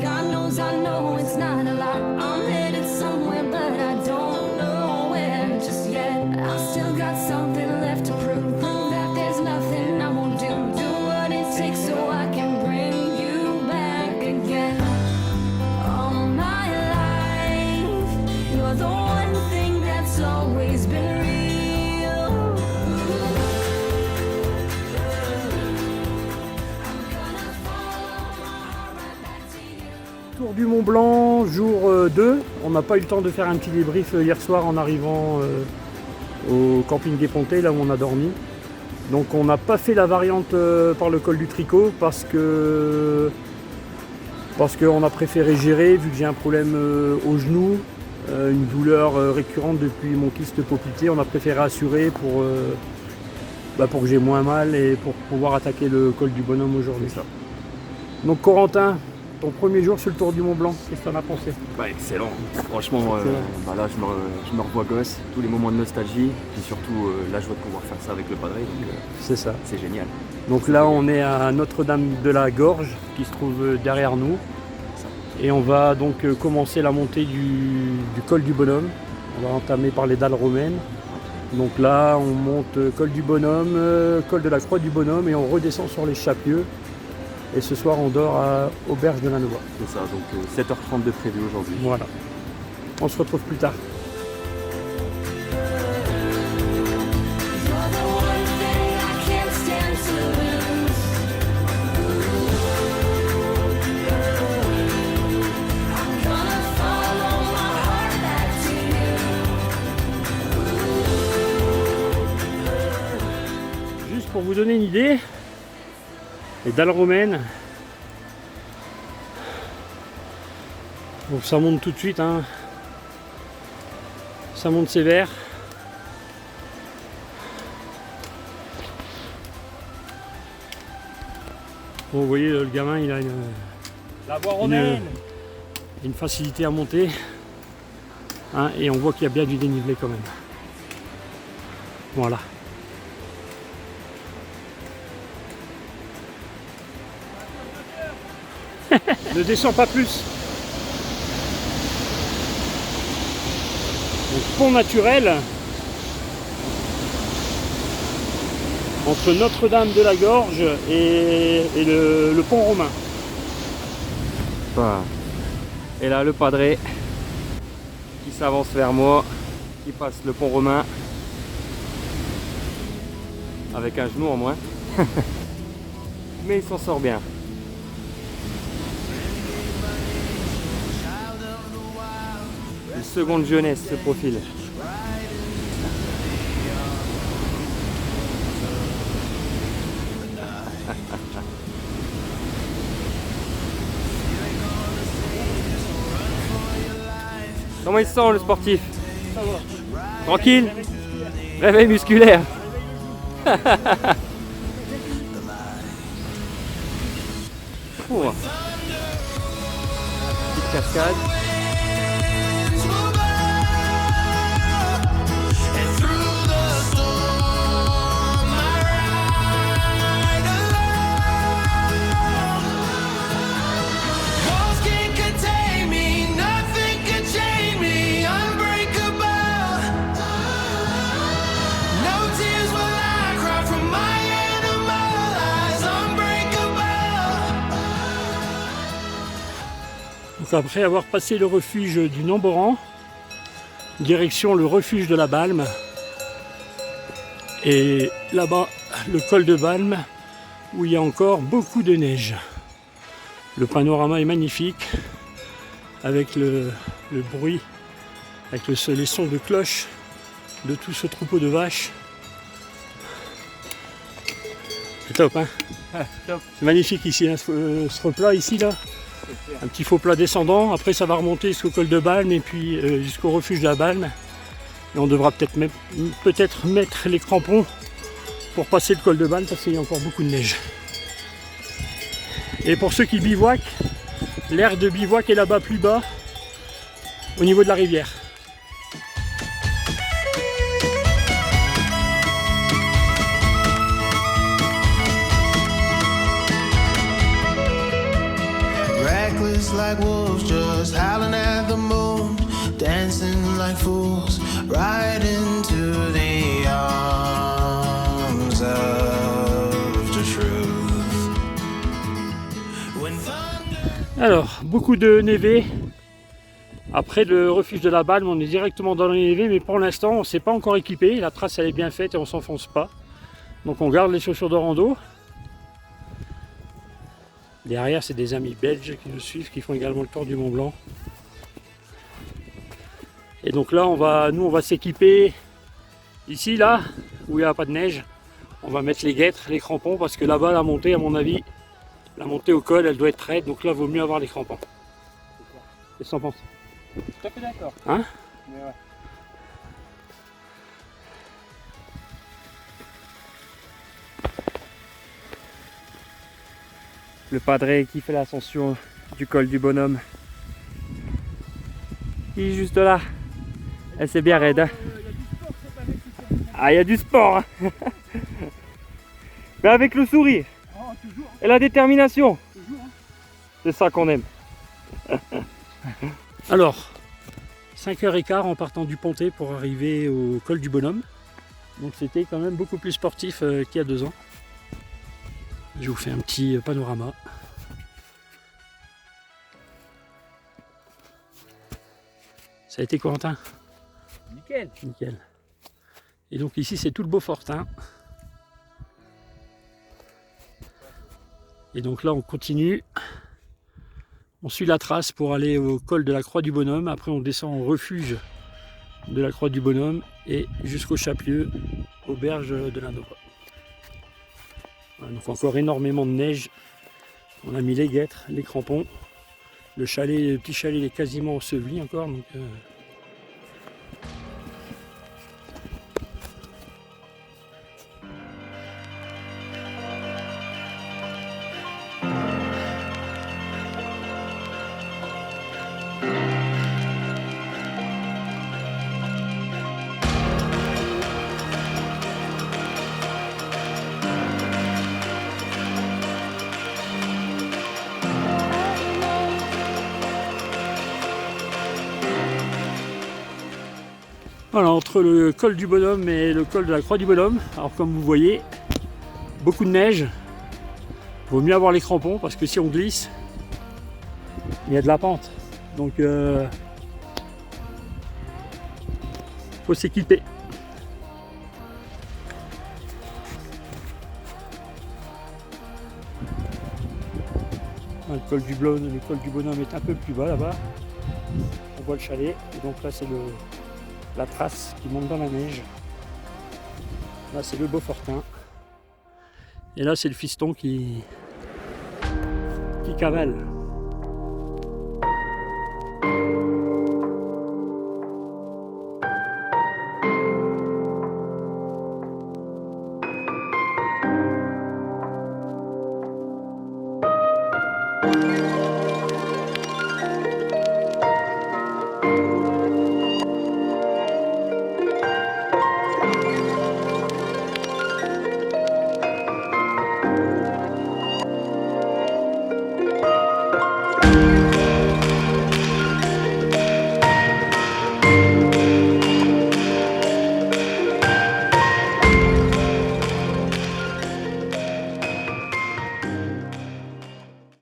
God knows I know it's not a lot. I'm headed somewhere, but I don't know where just yet. I still got something left to prove. Prove that there's nothing I won't do. Do what it takes so I can bring you back again. All my life, you're the one thing that's always been real. Tour du Mont Blanc, jour 2. On n'a pas eu le temps de faire un petit débrief hier soir en arrivant au camping des Pontets, là où on a dormi. Donc on n'a pas fait la variante par le col du Tricot parce qu'on a préféré gérer, vu que j'ai un problème au genou, une douleur récurrente depuis mon kyste poplité. On a préféré assurer pour que j'ai moins mal et pour pouvoir attaquer le col du Bonhomme aujourd'hui. Donc Corentin, ton premier jour sur le Tour du Mont Blanc, qu'est-ce que tu en as pensé? Excellent. Franchement, là je me revois gosse, tous les moments de nostalgie, et surtout la joie de pouvoir faire ça avec le padré, donc c'est ça. C'est génial. Donc là on est à Notre-Dame de la Gorge qui se trouve derrière nous. Et on va donc commencer la montée du col du Bonhomme. On va entamer par les dalles romaines. Donc là on monte col du Bonhomme, col de la Croix du Bonhomme et on redescend sur les Chapieux. Et ce soir on dort à Auberge de la Noix. C'est ça, donc 7h30 de prévu aujourd'hui. Voilà. On se retrouve plus tard. Juste pour vous donner une idée, les dalles romaines, donc ça monte tout de suite, hein. Ça monte sévère. Bon, vous voyez, le gamin il a la voie romaine, une facilité à monter, hein, et on voit qu'il y a bien du dénivelé quand même. Voilà. Ne descends pas plus. Donc pont naturel entre Notre-Dame de la Gorge et le pont romain. Et là le padré qui s'avance vers moi, qui passe le pont romain avec un genou en moins. Mais il s'en sort bien. Une seconde jeunesse ce profil. Comment il se sent le sportif? Ça va. Tranquille? Réveil musculaire. Oh. Petite cascade. Donc après avoir passé le refuge du Namboran, direction le refuge de la Balme. Et là-bas, le col de Balme, où il y a encore beaucoup de neige. Le panorama est magnifique, avec le bruit, avec les sons de cloche de tout ce troupeau de vaches. C'est top, hein? Top. C'est magnifique ici, hein, ce replat ici, là. Un petit faux plat descendant, après ça va remonter jusqu'au col de Balme et puis jusqu'au refuge de la Balme. Et on devra peut-être mettre les crampons pour passer le col de Balme parce qu'il y a encore beaucoup de neige. Et pour ceux qui bivouaquent, l'aire de bivouac est là-bas plus bas, au niveau de la rivière. Reckless like like wolves, just howling at the moon, dancing like fools, right into the arms of the truth. When thunder... Alors, beaucoup de névé. Après le refuge de la Balme, on est directement dans le névé, mais pour l'instant, on ne s'est pas encore équipé. La trace, elle est bien faite et on ne s'enfonce pas. Donc on garde les chaussures de rando. Derrière, c'est des amis belges qui nous suivent, qui font également le tour du Mont Blanc. Et donc là, nous, on va s'équiper ici, là, où il n'y a pas de neige. On va mettre les guêtres, les crampons, parce que là-bas, la montée, à mon avis, la montée au col, elle doit être raide. Donc là, il vaut mieux avoir les crampons. Qu'est-ce que t'en penses? Tout à fait d'accord. Hein? Mais ouais. Le padré qui fait l'ascension du col du bonhomme. Il est juste là. Elle c'est bien raide. Hein. Ah, il y a du sport. Hein. Mais avec le sourire. Et la détermination. C'est ça qu'on aime. Alors, 5h15 en partant du Pontet pour arriver au col du Bonhomme. Donc c'était quand même beaucoup plus sportif qu'il y a 2 ans. Je vous fais un petit panorama. Ça a été Corentin? Nickel. Nickel. Et donc ici c'est tout le Beaufortin. Et donc là on continue. On suit la trace pour aller au col de la Croix du Bonhomme. Après on descend au refuge de la Croix du Bonhomme et jusqu'au Chapieux, aux berges de la Nova. Voilà, donc encore énormément de neige. On a mis les guêtres, les crampons. Le chalet, le petit chalet est quasiment enseveli encore. Donc, voilà, entre le col du Bonhomme et le col de la Croix du Bonhomme, alors comme vous voyez, beaucoup de neige. Il vaut mieux avoir les crampons parce que si on glisse, il y a de la pente. Donc faut s'équiper. Le col du Bonhomme est un peu plus bas là-bas. On voit le chalet et donc là c'est la trace qui monte dans la neige. Là c'est le Beaufortin. Et là c'est le fiston qui cavale.